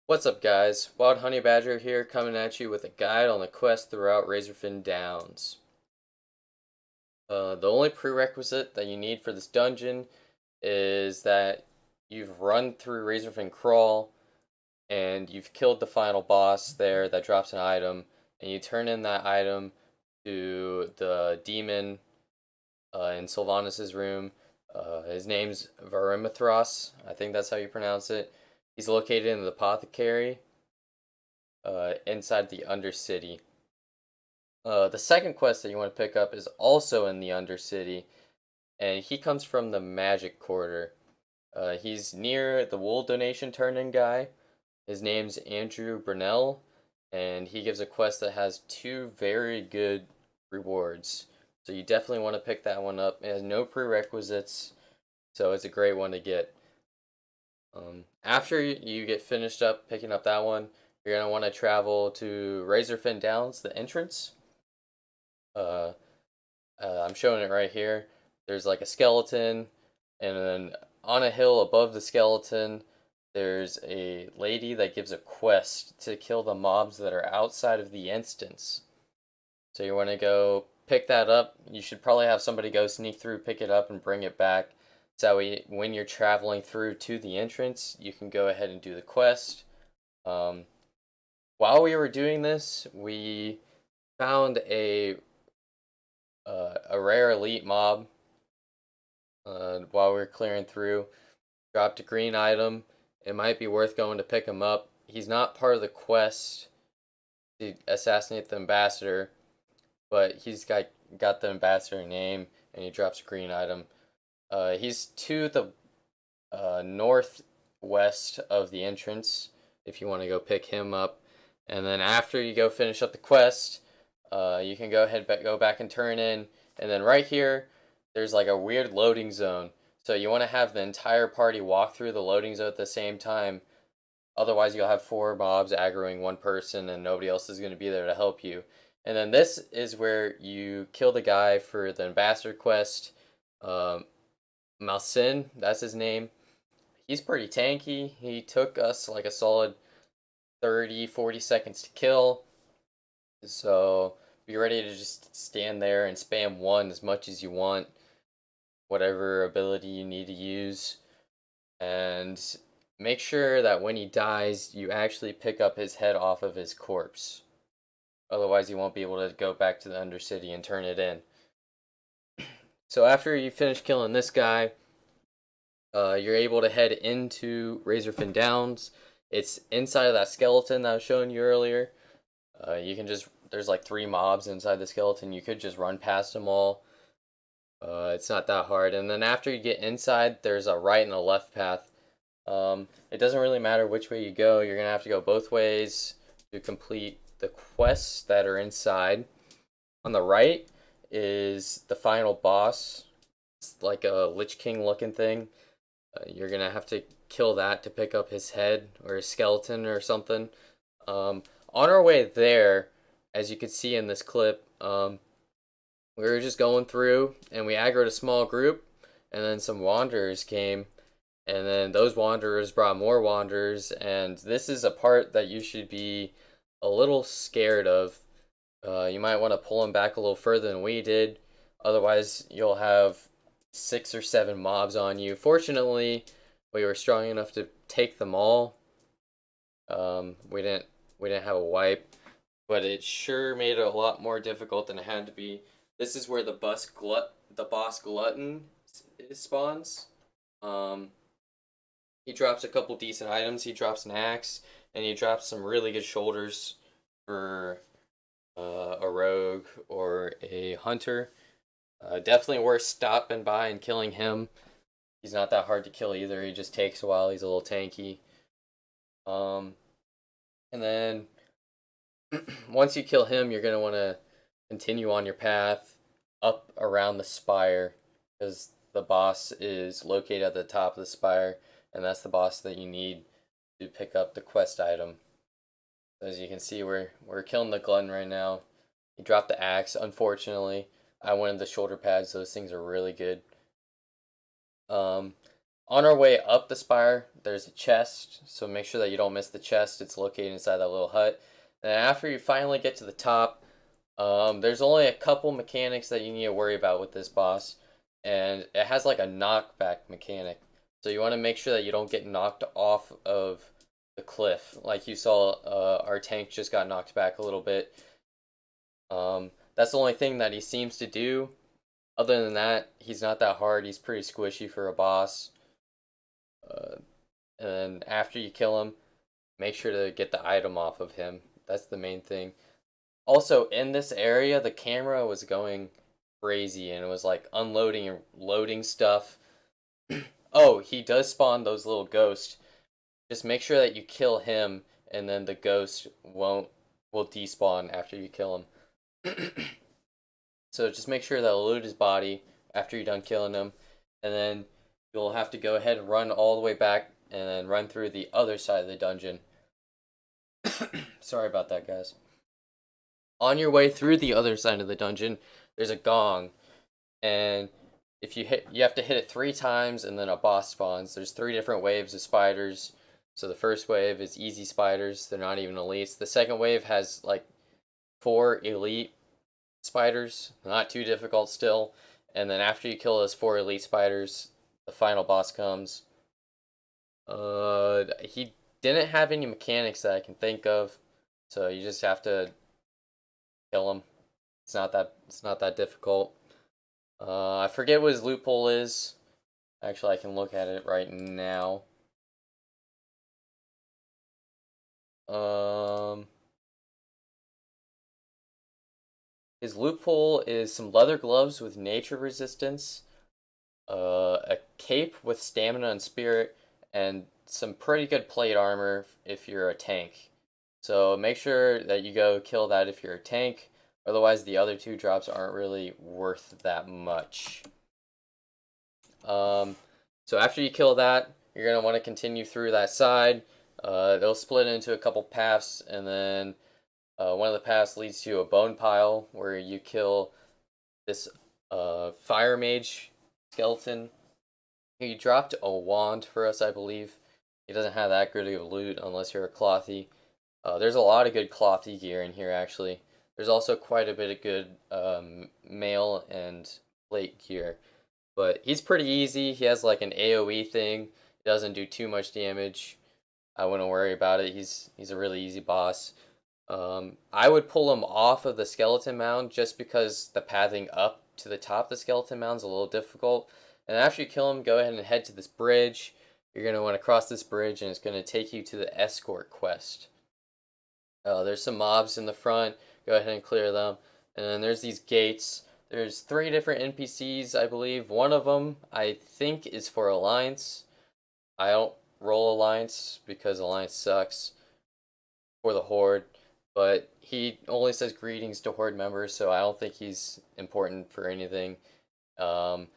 What's up, guys? Wild Honey Badger here, coming at you with a guide on the quest throughout Razorfen Downs. The only prerequisite that you need for this dungeon is that you've run through Razorfen Crawl and you've killed the final boss there that drops an item, and you turn in that item to the demon in Sylvanas' room. His name's Varimithros, I think that's how you pronounce it. He's located in the apothecary inside the Undercity. The second quest that you want to pick up is also in the Undercity, and he comes from the Magic Quarter. He's near the wool donation turn-in guy. His name's Andrew Brunell, and he gives a quest that has two very good rewards. So you definitely want to pick that one up. It has no prerequisites, so it's a great one to get. After you get finished up picking up that one, you're going to want to travel to Razorfen Downs, the entrance. Uh, I'm showing it right here. There's like a skeleton, and then on a hill above the skeleton, there's a lady that gives a quest to kill the mobs that are outside of the instance. So you want to go pick that up. You should probably have somebody go sneak through, pick it up, and bring it back. So when you're traveling through to the entrance, you can go ahead and do the quest. While we were doing this, we found a rare elite mob while we were clearing through. Dropped a green item. It might be worth going to pick him up. He's not part of the quest to assassinate the ambassador, but he's got the ambassador name, and he drops a green item. He's to the northwest of the entrance if you want to go pick him up. And then after you go finish up the quest, you can go ahead and go back and turn in. And then right here, there's like a weird loading zone. So you want to have the entire party walk through the loading zone at the same time. Otherwise, you'll have four mobs aggroing one person, and nobody else is going to be there to help you. And then this is where you kill the guy for the ambassador quest. Malsin, that's his name. He's pretty tanky. He took us like a solid 30-40 seconds to kill. So be ready to just stand there and spam one as much as you want, whatever ability you need to use. And make sure that when he dies, you actually pick up his head off of his corpse. Otherwise, you won't be able to go back to the Undercity and turn it in. So after you finish killing this guy, you're able to head into Razorfen Downs. It's inside of that skeleton that I was showing you earlier. You can just, there's like 3 mobs inside the skeleton. You could just run past them all. It's not that hard. And then after you get inside, there's a right and a left path. It doesn't really matter which way you go. You're going to have to go both ways to complete the quests that are inside. On the right is the final boss. It's like a Lich King looking thing. You're going to have to kill that to pick up his head or his skeleton or something. On our way there, as you can see in this clip, we were just going through and we aggroed a small group, and then some wanderers came, and then those wanderers brought more wanderers, and this is a part that you should be a little scared of. You might want to pull them back a little further than we did, otherwise you'll have 6 or 7 mobs on you. Fortunately, we were strong enough to take them all. We didn't have a wipe, but it sure made it a lot more difficult than it had to be. This is where the boss glutton spawns. He drops a couple decent items. He drops an axe, and he drops some really good shoulders for a rogue or a hunter. Definitely worth stopping by and killing him. He's not that hard to kill either. He just takes a while. He's a little tanky. And then once you kill him, you're going to want to continue on your path up around the spire, because the boss is located at the top of the spire, and that's the boss that you need to pick up the quest item. As you can see, we're killing the glutton right now. He dropped the axe, unfortunately. I wanted the shoulder pads. Those things are really good. On our way up the spire, there's a chest, so make sure that you don't miss the chest. It's located inside that little hut. And after you finally get to the top, there's only a couple mechanics that you need to worry about with this boss, and it has like a knockback mechanic. So you want to make sure that you don't get knocked off of the cliff. Like you saw, our tank just got knocked back a little bit. That's the only thing that he seems to do. Other than that, he's not that hard. He's pretty squishy for a boss. Uh, and after you kill him, make sure to get the item off of him. That's the main thing. Also, in this area, the camera was going crazy and it was like unloading and loading stuff. Oh, he does spawn those little ghosts. Just make sure that you kill him, and then the ghost will despawn after you kill him. So just make sure that loot his body after you're done killing him, and then you'll have to go ahead and run all the way back and then run through the other side of the dungeon. Sorry about that, guys. On your way through the other side of the dungeon, there's a gong, and if you have to hit it 3 times, and then a boss spawns. There's 3 different waves of spiders. So the first wave is easy spiders. They're not even elites. The second wave has like 4 elite spiders, not too difficult still. And then after you kill those 4 elite spiders, the final boss comes. He didn't have any mechanics that I can think of, so you just have to kill him. It's not that difficult. I forget what his loophole is. Actually, I can look at it right now. His loophole is some leather gloves with nature resistance, a cape with stamina and spirit, and some pretty good plate armor if you're a tank. So make sure that you go kill that if you're a tank. Otherwise, the other 2 drops aren't really worth that much. So after you kill that, you're going to want to continue through that side. They'll split into a couple paths, and then one of the paths leads to a bone pile where you kill this fire mage skeleton. He dropped a wand for us, I believe. He doesn't have that good of loot unless you're a clothy. There's a lot of good clothy gear in here, actually. There's also quite a bit of good mail and plate gear. But he's pretty easy. He has like an AoE thing. He doesn't do too much damage. I wouldn't worry about it. He's a really easy boss. I would pull him off of the skeleton mound just because the pathing up to the top of the skeleton mound is a little difficult. And after you kill him, go ahead and head to this bridge. You're going to want to cross this bridge, and it's going to take you to the escort quest. There's some mobs in the front. Go ahead and clear them. And then there's these gates. There's 3 different NPCs, I believe. One of them, I think, is for Alliance. I don't roll Alliance because Alliance sucks for the Horde. But he only says greetings to Horde members, so I don't think he's important for anything. And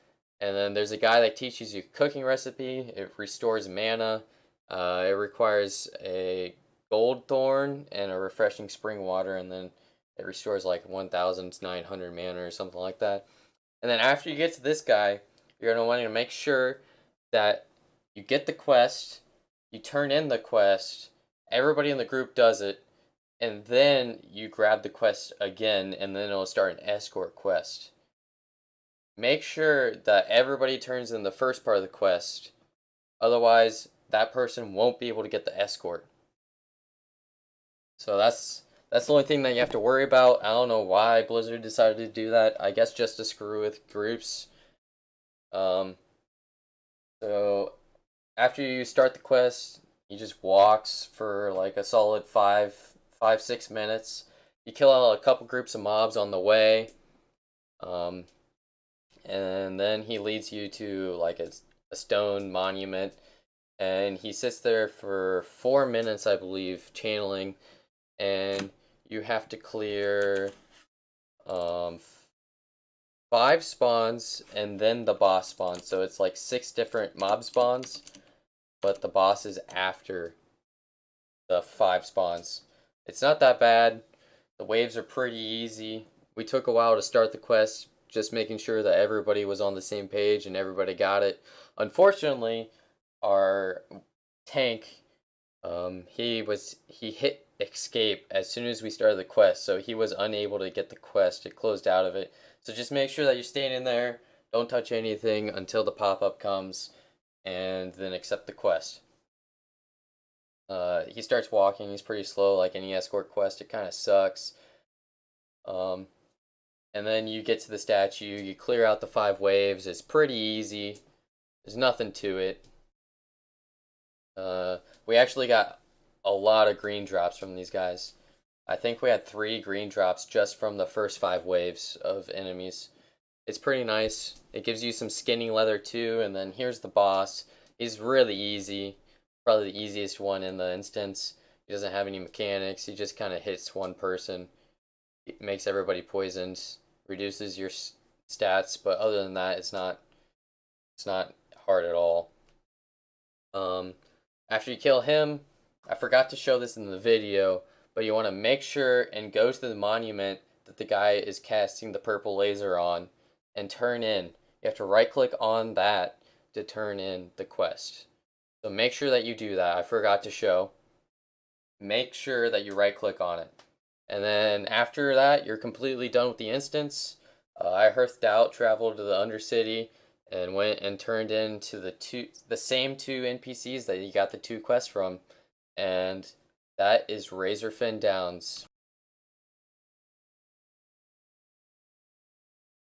then there's a guy that teaches you a cooking recipe. It restores mana. It requires a gold thorn and a refreshing spring water, and then it restores like 1,900 mana or something like that. And then after you get to this guy, you're going to want to make sure that you get the quest, you turn in the quest, everybody in the group does it, and then you grab the quest again, and then it'll start an escort quest. Make sure that everybody turns in the first part of the quest, otherwise that person won't be able to get the escort. So that's the only thing that you have to worry about. I don't know why Blizzard decided to do that. I guess just to screw with groups. So after you start the quest, he just walks for like a solid 5-6 minutes. You kill out a couple groups of mobs on the way. And then he leads you to like a stone monument, and he sits there for 4 minutes, I believe, channeling, and you have to clear 5 spawns and then the boss spawns. So it's like 6 different mob spawns, but the boss is after the 5 spawns. It's not that bad. The waves are pretty easy. We took a while to start the quest just making sure that everybody was on the same page and everybody got it. Unfortunately, our tank, he hit escape as soon as we started the quest, so he was unable to get the quest. It closed out of it. So just make sure that you're staying in there. Don't touch anything until the pop-up comes, and then accept the quest. He starts walking. He's pretty slow, like any escort quest. It kind of sucks. Um, and then you get to the statue. You clear out the 5 waves. It's pretty easy. There's nothing to it. We actually got a lot of green drops from these guys. I think we had 3 green drops just from the first 5 waves of enemies. It's pretty nice. It gives you some skinny leather too, and then here's the boss. He's really easy. Probably the easiest one in the instance. He doesn't have any mechanics. He just kind of hits one person. It makes everybody poisoned. Reduces your stats, but other than that, it's not hard at all. After you kill him, I forgot to show this in the video, but you want to make sure and go to the monument that the guy is casting the purple laser on and turn in. You have to right click on that to turn in the quest. So make sure that you do that. I forgot to show. Make sure that you right click on it. And then after that, you're completely done with the instance. I hearthed out, traveled to the Undercity, and went and turned into the same 2 NPCs that you got the 2 quests from. And that is Razorfen Downs.